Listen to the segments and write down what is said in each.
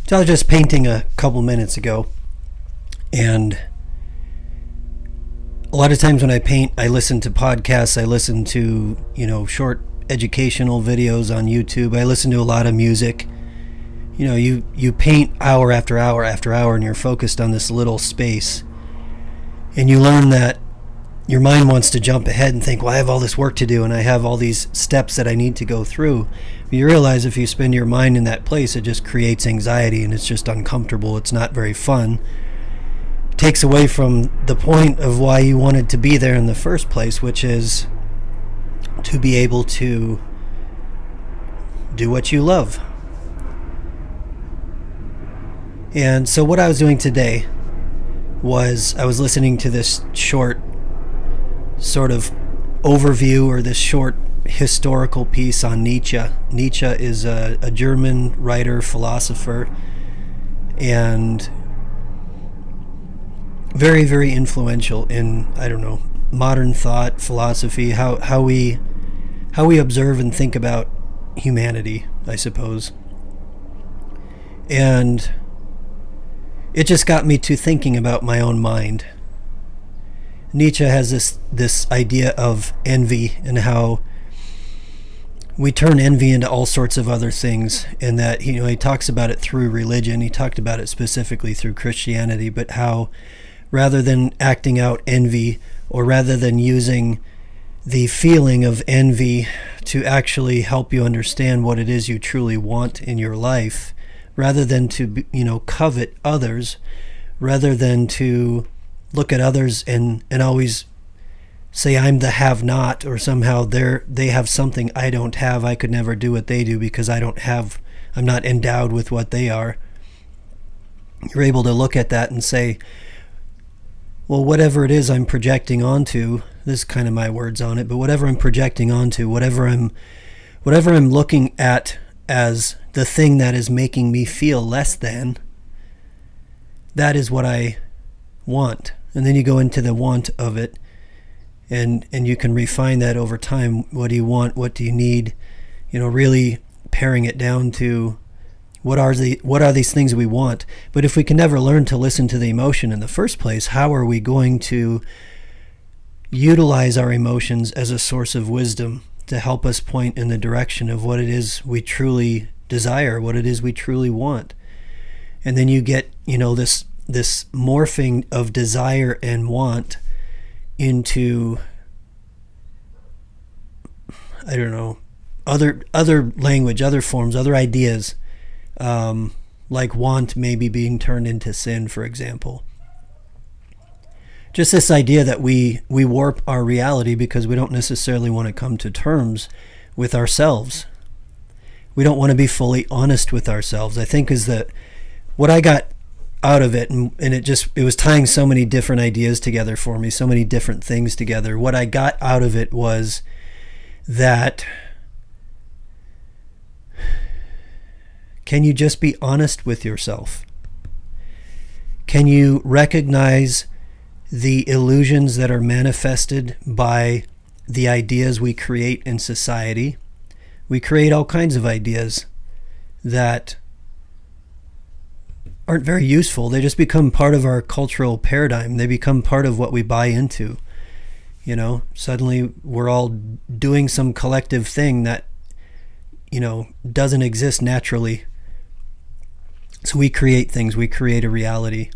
So I was just painting a couple minutes ago, and a lot of times when I paint, I listen to podcasts, I listen to, short educational videos on YouTube, I listen to a lot of music. You paint hour after hour after hour, and you're focused on this little space, and you learn that your mind wants to jump ahead and think, well, I have all this work to do and I have all these steps that I need to go through. But you realize if you spend your mind in that place, it just creates anxiety and it's just uncomfortable. It's not very fun. It takes away from the point of why you wanted to be there in the first place, which is to be able to do what you love. And so what I was doing today was I was listening to this short sort of overview, or this short historical piece on Nietzsche. Nietzsche is a German writer, philosopher, and very, very influential in, modern thought, philosophy, how we observe and think about humanity, I suppose. And it just got me to thinking about my own mind. Nietzsche has this idea of envy, and how we turn envy into all sorts of other things, and that he talks about it through religion. He talked about it specifically through Christianity, but how rather than acting out envy, or rather than using the feeling of envy to actually help you understand what it is you truly want in your life, rather than to covet others, rather than to look at others and always say I'm the have-not, or somehow they have something I don't have, I could never do what they do because I'm not endowed with what they are. You're able to look at that and say, well, whatever it is I'm projecting onto, this is kind of my words on it, but whatever I'm projecting onto, whatever I'm looking at as the thing that is making me feel less than, that is what I want. And then you go into the want of it, and you can refine that over time. What do you want? What do you need? Really paring it down to what are these things we want. But if we can never learn to listen to the emotion in the first place, how are we going to utilize our emotions as a source of wisdom to help us point in the direction of what it is we truly desire, what it is we truly want? And then you get, this morphing of desire and want into, other language, other forms, other ideas, like want maybe being turned into sin, for example. Just this idea that we warp our reality because we don't necessarily want to come to terms with ourselves. We don't want to be fully honest with ourselves, I think, is that what I got out of it, and it was tying so many different ideas together for me, so many different things together. What I got out of it was that, can you just be honest with yourself? Can you recognize the illusions that are manifested by the ideas we create in society? We create all kinds of ideas that aren't very useful. They just become part of our cultural paradigm. They become part of what we buy into. Suddenly we're all doing some collective thing that, doesn't exist naturally. So we create things, we create a reality.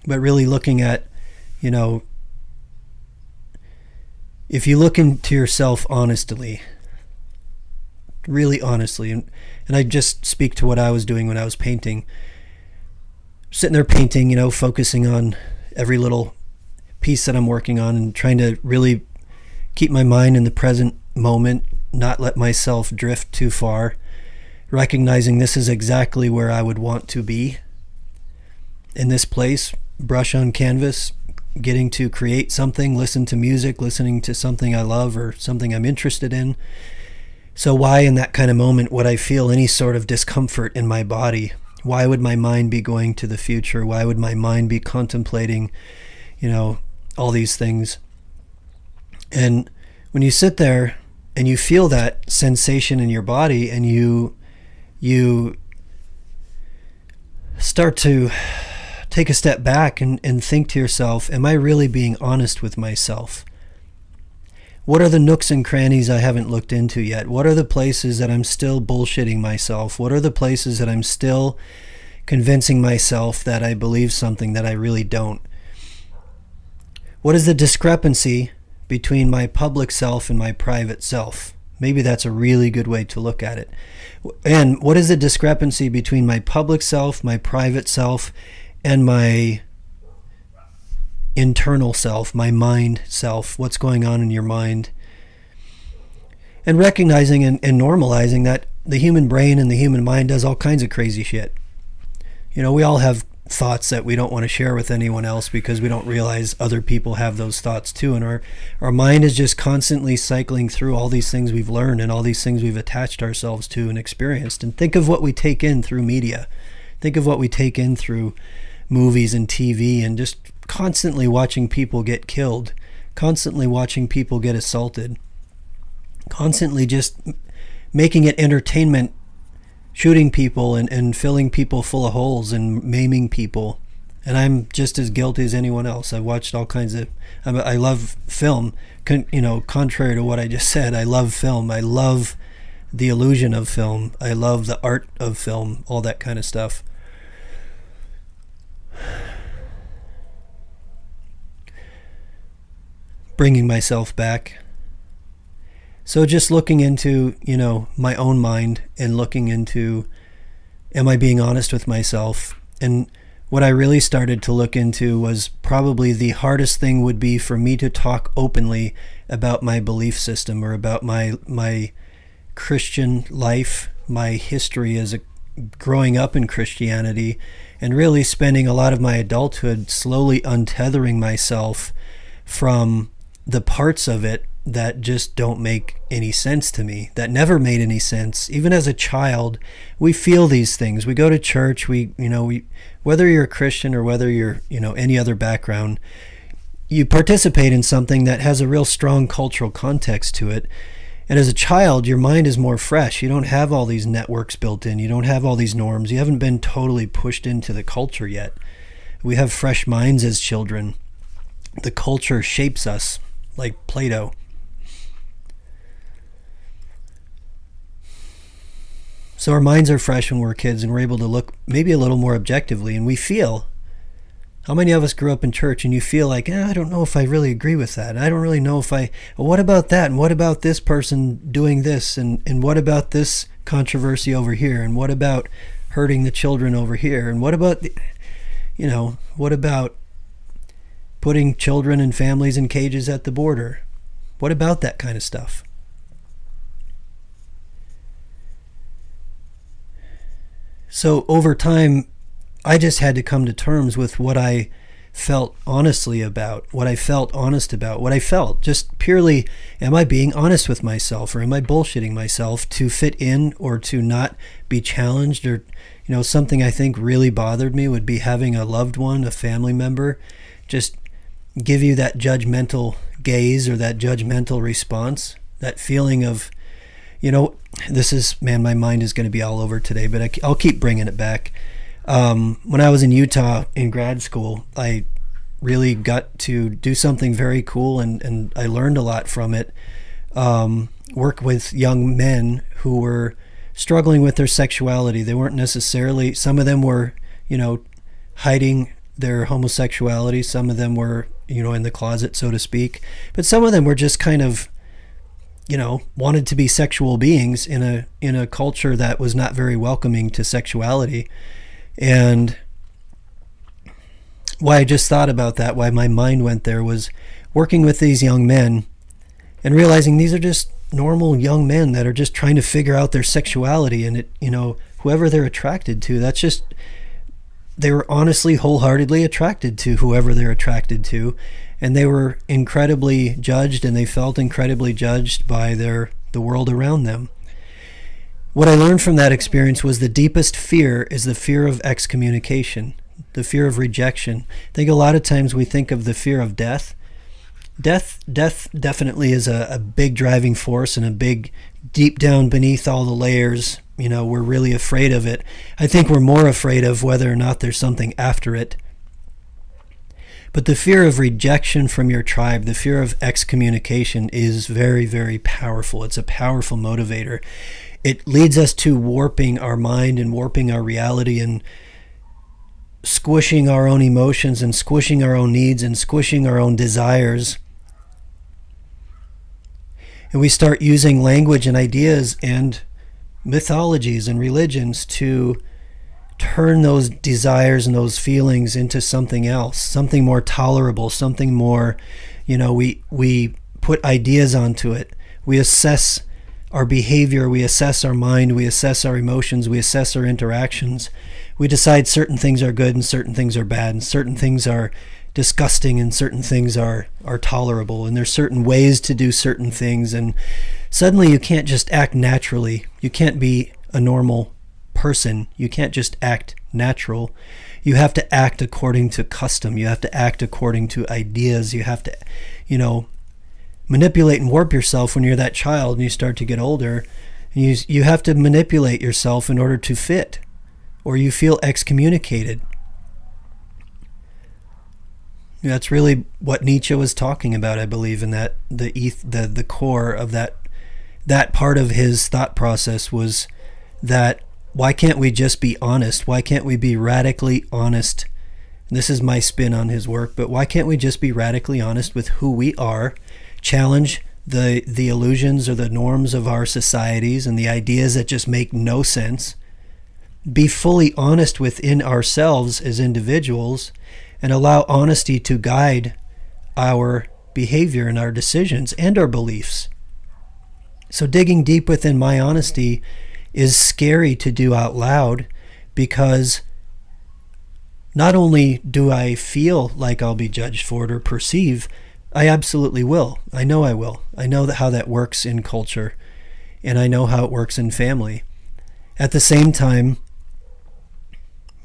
But really looking at, if you look into yourself honestly, really honestly, and I just speak to what I was doing when I was painting, sitting there painting, focusing on every little piece that I'm working on and trying to really keep my mind in the present moment, not let myself drift too far, recognizing this is exactly where I would want to be, in this place, brush on canvas, getting to create something, listen to music, listening to something I love or something I'm interested in. So why in that kind of moment would I feel any sort of discomfort in my body? Why would my mind be going to the future? Why would my mind be contemplating, all these things? And when you sit there and you feel that sensation in your body, and you start to take a step back and think to yourself, am I really being honest with myself? What are the nooks and crannies I haven't looked into yet? What are the places that I'm still bullshitting myself? What are the places that I'm still convincing myself that I believe something that I really don't? What is the discrepancy between my public self and my private self? Maybe that's a really good way to look at it. And what is the discrepancy between my public self, my private self, and my internal self, my mind self? What's going on in your mind? And recognizing and normalizing that the human brain and the human mind does all kinds of crazy shit. You know, we all have thoughts that we don't want to share with anyone else because we don't realize other people have those thoughts too. And our mind is just constantly cycling through all these things we've learned and all these things we've attached ourselves to and experienced. And think of what we take in through media. Think of what we take in through movies and TV, and just constantly watching people get killed, constantly watching people get assaulted, constantly just making it entertainment, shooting people and filling people full of holes and maiming people. And I'm just as guilty as anyone else. I've watched all kinds of, I love film, contrary to what I just said. I love film. I love the illusion of film. I love the art of film, all that kind of stuff. Bringing myself back. So just looking into, my own mind and looking into, am I being honest with myself? And what I really started to look into was probably the hardest thing would be for me to talk openly about my belief system, or about my Christian life, my history as growing up in Christianity, and really spending a lot of my adulthood slowly untethering myself from the parts of it that just don't make any sense to me, that never made any sense. Even as a child, we feel these things. We go to church, we whether you're a Christian or whether you're, any other background, you participate in something that has a real strong cultural context to it. And as a child, your mind is more fresh. You don't have all these networks built in. You don't have all these norms. You haven't been totally pushed into the culture yet. We have fresh minds as children. The culture shapes us like Play-Doh. So our minds are fresh when we're kids, and we're able to look maybe a little more objectively, and we feel, how many of us grew up in church and you feel like, I don't know if I really agree with that. I don't really know if what about that? And what about this person doing this? And what about this controversy over here? And what about hurting the children over here? And what about, what about putting children and families in cages at the border? What about that kind of stuff? So over time, I just had to come to terms with what I felt honestly about, what I felt honest about, what I felt. Just purely, am I being honest with myself, or am I bullshitting myself to fit in or to not be challenged? Or, something I think really bothered me would be having a loved one, a family member, just give you that judgmental gaze or that judgmental response, that feeling of, my mind is going to be all over today, but I'll keep bringing it back. When I was in Utah in grad school, I really got to do something very cool, and I learned a lot from it. Work with young men who were struggling with their sexuality. They weren't necessarily, some of them were, hiding their homosexuality. Some of them were, in the closet, so to speak. But some of them were just kind of, wanted to be sexual beings in a culture that was not very welcoming to sexuality. And why I just thought about that, why my mind went there, was working with these young men and realizing these are just normal young men that are just trying to figure out their sexuality. And it, whoever they're attracted to, that's just, they were honestly, wholeheartedly attracted to whoever they're attracted to. And they were incredibly judged, and they felt incredibly judged by the world around them. What I learned from that experience was the deepest fear is the fear of excommunication, the fear of rejection. I think a lot of times we think of the fear of death, Death definitely is a big driving force, and a big, deep down beneath all the layers, we're really afraid of it. I think we're more afraid of whether or not there's something after it. But the fear of rejection from your tribe, the fear of excommunication, is very, very powerful. It's a powerful motivator. It leads us to warping our mind and warping our reality and squishing our own emotions and squishing our own needs and squishing our own desires. And we start using language and ideas and mythologies and religions to turn those desires and those feelings into something else, something more tolerable, something more, we put ideas onto it. We assess our behavior, we assess our mind, we assess our emotions, we assess our interactions. We decide certain things are good and certain things are bad, and certain things are disgusting and certain things are tolerable, and there's certain ways to do certain things, and suddenly you can't just act naturally. You can't be a normal person. You can't just act natural. You have to act according to custom. You have to act according to ideas. You have to, manipulate and warp yourself when you're that child and you start to get older. You have to manipulate yourself in order to fit, or you feel excommunicated. That's really what Nietzsche was talking about, I believe, in that the core of that part of his thought process was that, why can't we just be honest? Why can't we be radically honest? And this is my spin on his work, but why can't we just be radically honest with who we are, challenge the illusions or the norms of our societies and the ideas that just make no sense, be fully honest within ourselves as individuals, and allow honesty to guide our behavior and our decisions and our beliefs. So digging deep within my honesty is scary to do out loud, because not only do I feel like I'll be judged for it or perceive, I absolutely will. I know I will. I know how that works in culture, and I know how it works in family. At the same time,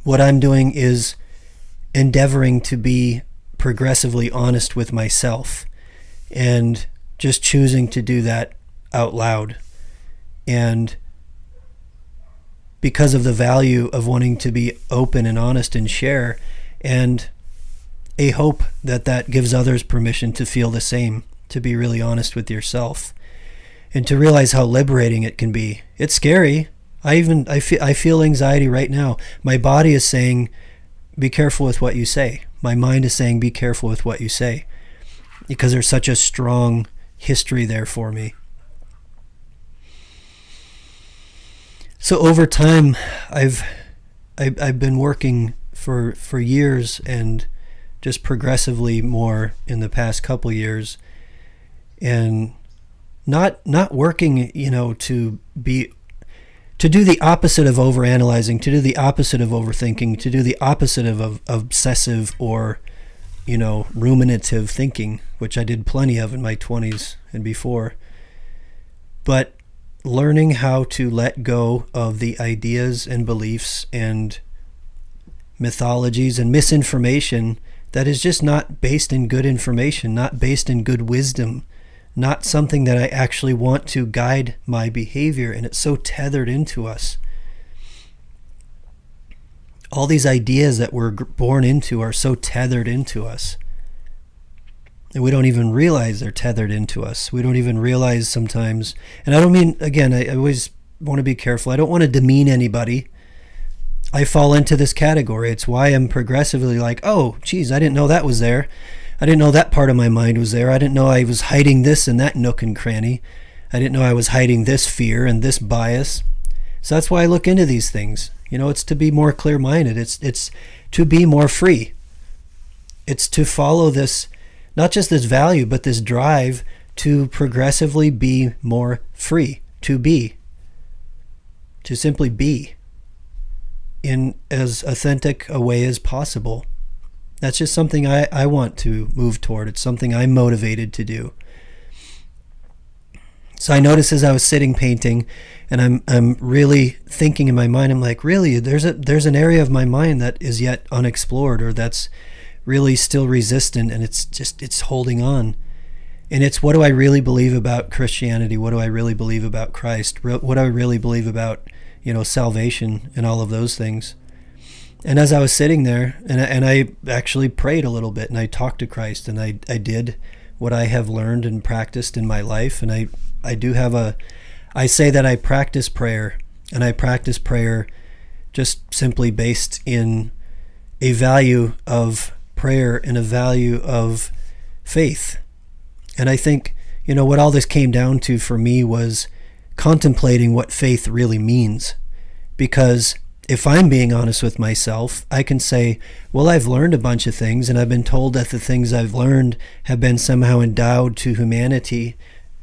what I'm doing is endeavoring to be progressively honest with myself, and just choosing to do that out loud. And because of the value of wanting to be open and honest and share, and a hope that gives others permission to feel the same, to be really honest with yourself, and to realize how liberating it can be. It's scary. I feel anxiety right now. My body is saying, be careful with what you say. My mind is saying, be careful with what you say, because there's such a strong history there for me. So over time, I've been working for years, and just progressively more in the past couple years, and not working, to do the opposite of overanalyzing, to do the opposite of overthinking, to do the opposite of obsessive or, ruminative thinking, which I did plenty of in my 20s and before. But learning how to let go of the ideas and beliefs and mythologies and misinformation that is just not based in good information, not based in good wisdom, not something that I actually want to guide my behavior, and it's so tethered into us. All these ideas that we're born into are so tethered into us, and we don't even realize they're tethered into us. We don't even realize sometimes, and I don't mean, again, I always want to be careful. I don't want to demean anybody. I fall into this category. It's why I'm progressively like, oh, geez, I didn't know that was there. I didn't know that part of my mind was there. I didn't know I was hiding this in that nook and cranny. I didn't know I was hiding this fear and this bias. So that's why I look into these things. It's to be more clear-minded. It's to be more free. It's to follow this, not just this value, but this drive to progressively be more free, to simply be in as authentic a way as possible. That's just something I want to move toward. It's something I'm motivated to do. So I noticed as I was sitting painting, and I'm really thinking in my mind, I'm like, really, there's an area of my mind that is yet unexplored, or that's really still resistant, and it's holding on. And it's, what do I really believe about Christianity? What do I really believe about Christ? What do I really believe about, salvation and all of those things? And as I was sitting there, and I actually prayed a little bit, and I talked to Christ, and I did what I have learned and practiced in my life. And I say that I practice prayer, and I practice prayer just simply based in a value of prayer and a value of faith. And I think, what all this came down to for me was contemplating what faith really means. Because if I'm being honest with myself, I can say, well, I've learned a bunch of things, and I've been told that the things I've learned have been somehow endowed to humanity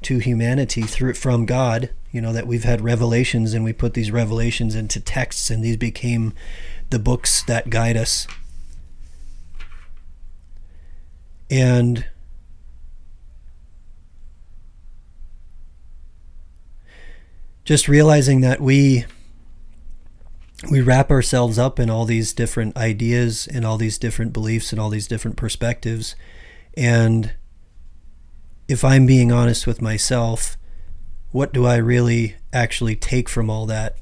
from God, that we've had revelations, and we put these revelations into texts, and these became the books that guide us. And just realizing that we wrap ourselves up in all these different ideas and all these different beliefs and all these different perspectives. And if I'm being honest with myself, what do I really actually take from all that?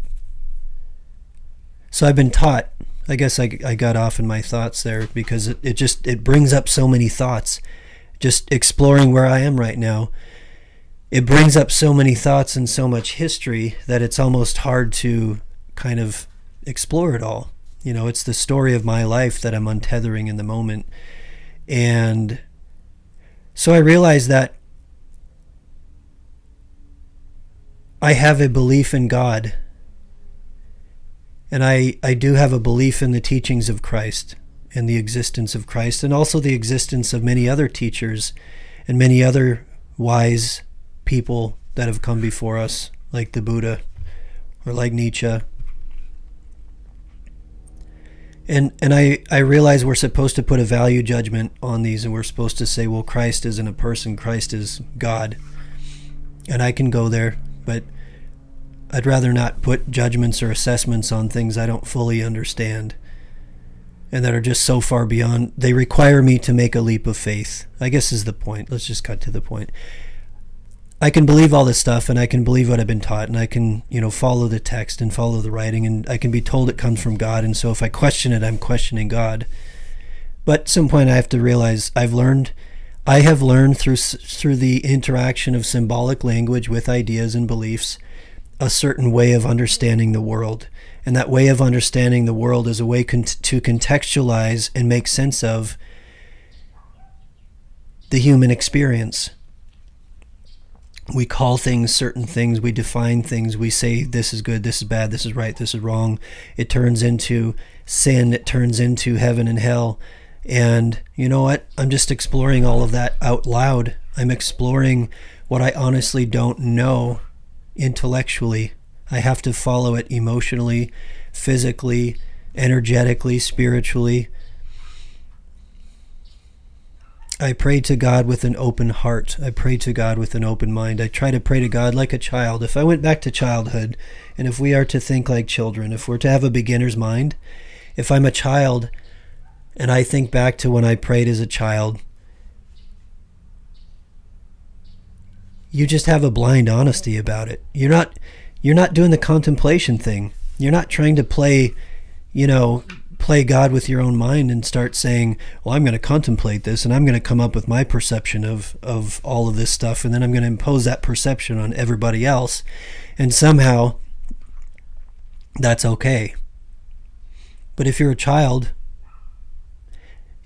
So I've been taught, I guess I got off in my thoughts there because it brings up so many thoughts. Just exploring where I am right now, it brings up so many thoughts and so much history that it's almost hard to kind of explore it all. It's the story of my life that I'm untethering in the moment. And so I realized that I have a belief in God, and I do have a belief in the teachings of Christ and the existence of Christ, and also the existence of many other teachers and many other wise people that have come before us, like the Buddha or like Nietzsche. And I realize we're supposed to put a value judgment on these, and we're supposed to say, well, Christ isn't a person, Christ is God. And I can go there, but I'd rather not put judgments or assessments on things I don't fully understand and that are just so far beyond. They require me to make a leap of faith, I guess is the point. Let's just cut to the point. I can believe all this stuff, and I can believe what I've been taught, and I can, follow the text and follow the writing, and I can be told it comes from God, and so if I question it, I'm questioning God. But at some point I have to realize I have learned through the interaction of symbolic language with ideas and beliefs a certain way of understanding the world. And that way of understanding the world is a way to contextualize and make sense of the human experience. We call things certain things, we define things, we say this is good, this is bad, this is right, this is wrong. It turns into sin, it turns into heaven and hell. And you know what? I'm just exploring all of that out loud. I'm exploring what I honestly don't know intellectually. I have to follow it emotionally, physically, energetically, spiritually. I pray to God with an open heart. I pray to God with an open mind. I try to pray to God like a child. If I went back to childhood, and if we are to think like children, if we're to have a beginner's mind, if I'm a child and I think back to when I prayed as a child, you just have a blind honesty about it. You're not doing the contemplation thing. You're not trying to play God with your own mind and start saying, well, I'm going to contemplate this and I'm going to come up with my perception of all of this stuff, and then I'm going to impose that perception on everybody else, and somehow that's okay. But if you're a child,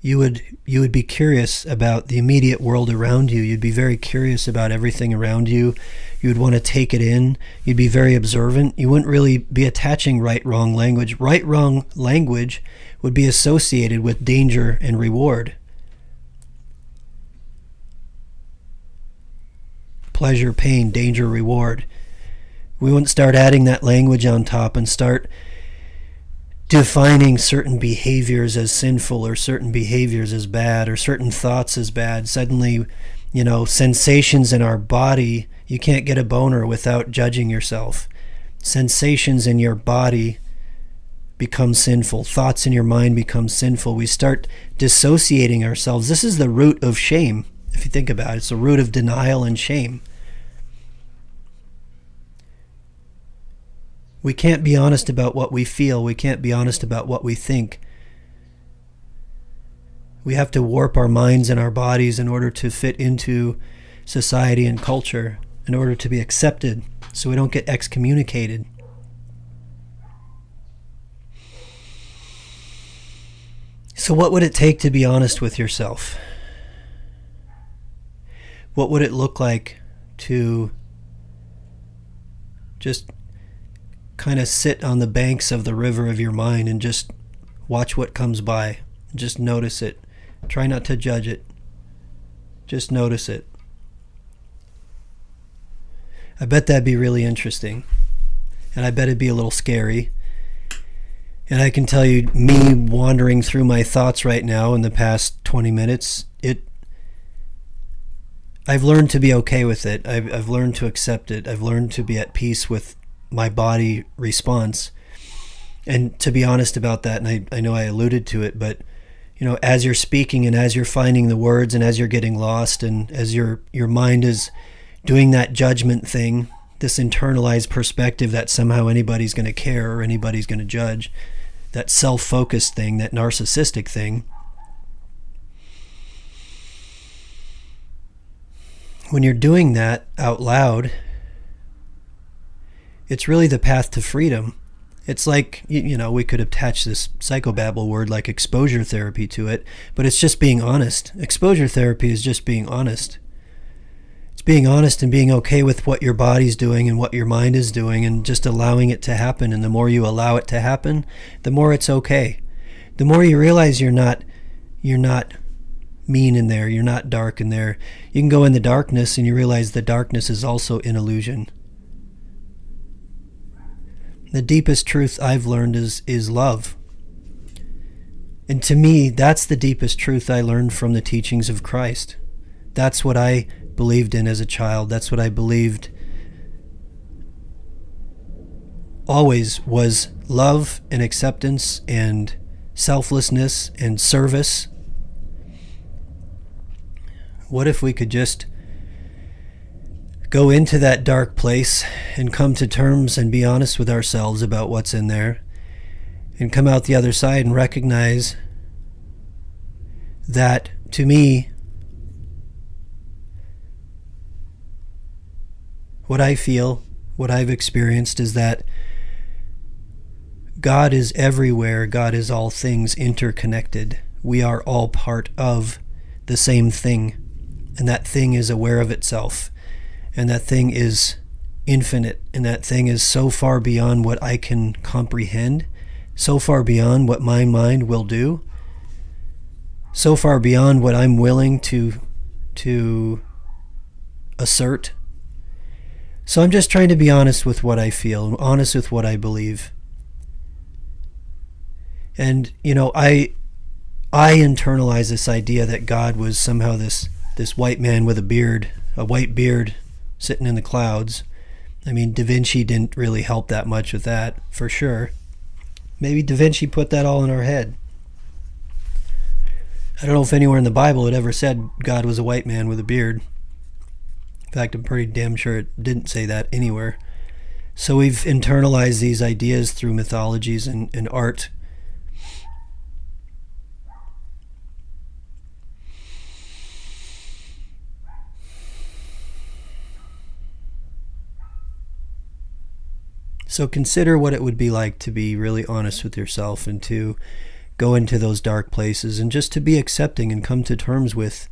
you would be curious about the immediate world around you. You'd be very curious about everything around you. You would want to take it in. You'd be very observant. You wouldn't really be attaching right-wrong language. Right-wrong language would be associated with danger and reward. Pleasure, pain, danger, reward. We wouldn't start adding that language on top and start defining certain behaviors as sinful or certain behaviors as bad or certain thoughts as bad. Suddenly, sensations in our body, you can't get a boner without judging yourself. Sensations in your body become sinful. Thoughts in your mind become sinful. We start dissociating ourselves. This is the root of shame. If you think about it, it's the root of denial and shame. We can't be honest about what we feel. We can't be honest about what we think. We have to warp our minds and our bodies in order to fit into society and culture, in order to be accepted, so we don't get excommunicated. So what would it take to be honest with yourself? What would it look like to just kind of sit on the banks of the river of your mind and just watch what comes by? Just notice it. Try not to judge it. Just notice it. I bet that'd be really interesting. And I bet it'd be a little scary. And I can tell you, me wandering through my thoughts right now in the past 20 minutes, I've learned to be okay with it. I've learned to accept it. I've learned to be at peace with my body response. And to be honest about that, and I know I alluded to it, but as you're speaking and as you're finding the words and as you're getting lost and as your mind is doing that judgment thing, this internalized perspective that somehow anybody's going to care or anybody's going to judge, that self-focused thing, that narcissistic thing, when you're doing that out loud, it's really the path to freedom. It's like, we could attach this psychobabble word like exposure therapy to it, but it's just being honest. Exposure therapy is just being honest. It's being honest and being okay with what your body's doing and what your mind is doing and just allowing it to happen. And the more you allow it to happen, the more it's okay. The more you realize you're not mean in there, you're not dark in there. You can go in the darkness and you realize the darkness is also an illusion. The deepest truth I've learned is love. And to me, that's the deepest truth I learned from the teachings of Christ. That's what I believed in as a child. That's what I believed always was love and acceptance and selflessness and service. What if we could just go into that dark place and come to terms and be honest with ourselves about what's in there and come out the other side and recognize that, to me, what I feel, what I've experienced is that God is everywhere. God is all things interconnected. We are all part of the same thing, and that thing is aware of itself. And that thing is infinite, and that thing is so far beyond what I can comprehend, so far beyond what my mind will do, so far beyond what I'm willing to assert. So I'm just trying to be honest with what I feel, honest with what I believe. And, I internalize this idea that God was somehow this white man with a white beard, sitting in the clouds. I mean, Da Vinci didn't really help that much with that, for sure. Maybe Da Vinci put that all in our head. I don't know if anywhere in the Bible it ever said God was a white man with a beard. In fact, I'm pretty damn sure it didn't say that anywhere. So we've internalized these ideas through mythologies and art. So consider what it would be like to be really honest with yourself and to go into those dark places and just to be accepting and come to terms with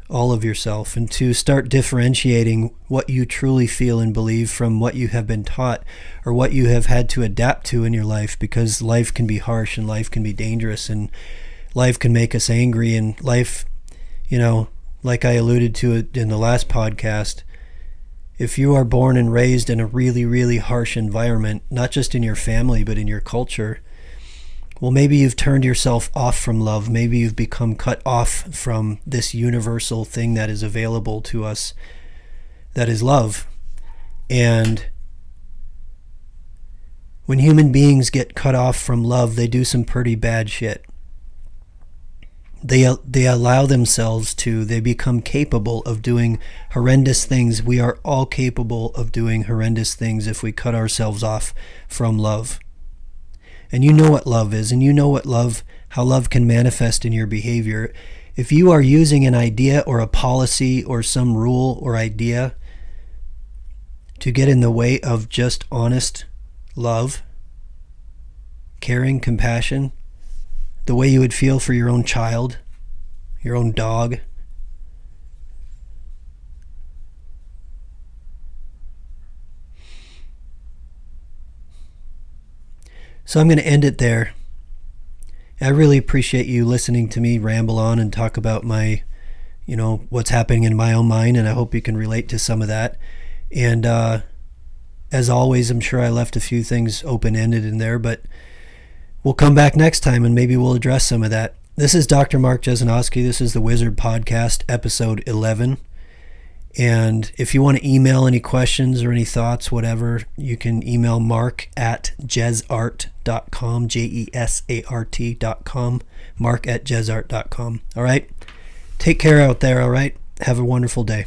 all of yourself and to start differentiating what you truly feel and believe from what you have been taught or what you have had to adapt to in your life, because life can be harsh and life can be dangerous and life can make us angry, and life, like I alluded to it in the last podcast, if you are born and raised in a really, really harsh environment, not just in your family, but in your culture, well, maybe you've turned yourself off from love. Maybe you've become cut off from this universal thing that is available to us, that is love. And when human beings get cut off from love, they do some pretty bad shit. they allow themselves to, they become capable of doing horrendous things. We are all capable of doing horrendous things if we cut ourselves off from love. And you know what love is, and you know how love can manifest in your behavior. If you are using an idea or a policy or some rule or idea to get in the way of just honest love, caring, compassion, the way you would feel for your own child, your own dog, so I'm going to end it there. I really appreciate you listening to me ramble on and talk about my, what's happening in my own mind, and I hope you can relate to some of that. And as always, I'm sure I left a few things open-ended in there, but we'll come back next time and maybe we'll address some of that. This is Dr. Mark Jesinoski. This is the Wizard Podcast, episode 11. And if you want to email any questions or any thoughts, whatever, you can email mark@jesart.com, JESART.com, mark@jesart.com. All right? Take care out there, all right? Have a wonderful day.